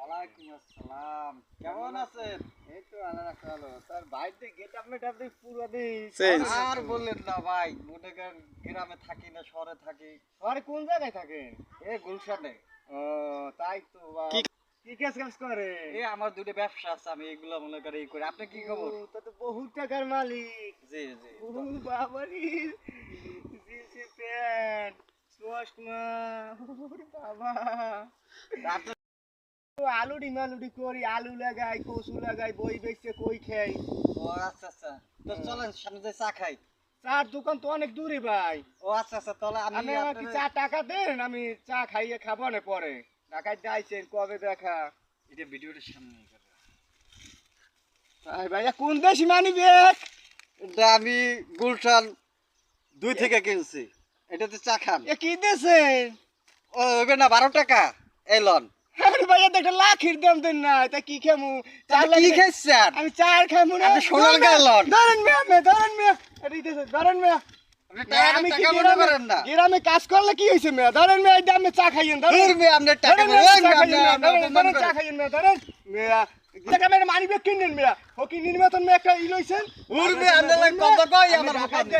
ওয়ালাইকুম আসসালাম, কেমন আছেন? এই তো আল্লাহ ভালো। স্যার বাইরে গেট আপনি পুরো দিন আর বললেন না ভাই, মনে করেন গ্রামে থাকি না শহরে থাকি। শহরে কোন জায়গায় থাকেন? এ গুলশানে। ও তাই তো। কি কাজ করে? এ আমার দুটো ব্যবসা আছে, আমি এগুলো মনে করে এই করি। আপনি কি খবর? তা তো বহুত টাকার মালিক। জি জি। ও বাবারি, জিন্সের প্যান্ট, চশমা, ওরে বাবা। আপনি আলুডি মালুডি করি, আলু লাগাই, কচু লাগাই, বই বেচে কই খাই। ও আচ্ছা আচ্ছা, তো চলেন সামনে যে চা খাই। চার দোকান তো অনেক দূরে ভাই। ও আচ্ছা আচ্ছা, তাহলে আমি কি চা টাকা দেন, আমি চা খাইয়ে খাবো না পরে। ঢাকায় যাইছেন কবে দেখা? এটা ভিডিওটা সামনে করে ভাইয়া কোন দেশি মানি ব্যাগ? এটা আমি গুলশান 2 থেকে কিনছি। এটাতে চা খান। এ কি দেছেন? ও হবে না 12 টাকা। এই লন। আরে ভাইয়া দেখটা লাখির দাম দেন না, তা কি খামু? চা কি খাইছেন? আমি চা আর খামু না। আপনি সোনার গায়ে লন। ধরেন মিয়া, ধরেন মিয়া। আরে দিতেছে, ধরেন মিয়া। আপনি টাকা মনে করেন না। গ্রামে কাজ করলে কি হইছে মিয়া? ধরেন মিয়া, এই দামে চা খাইয়েন। ধরেন মিয়া, আপনি টাকা ধরেন চা খাইয়েন মিয়া, ধরেন মিয়া। টাকা মেরে মানি ব্যাগ কিনেন মিয়া। ও কি নির্বাচন মিয়া একটা ই লইছেন? উড়বে, আপনি কত কই আমার দোকানে।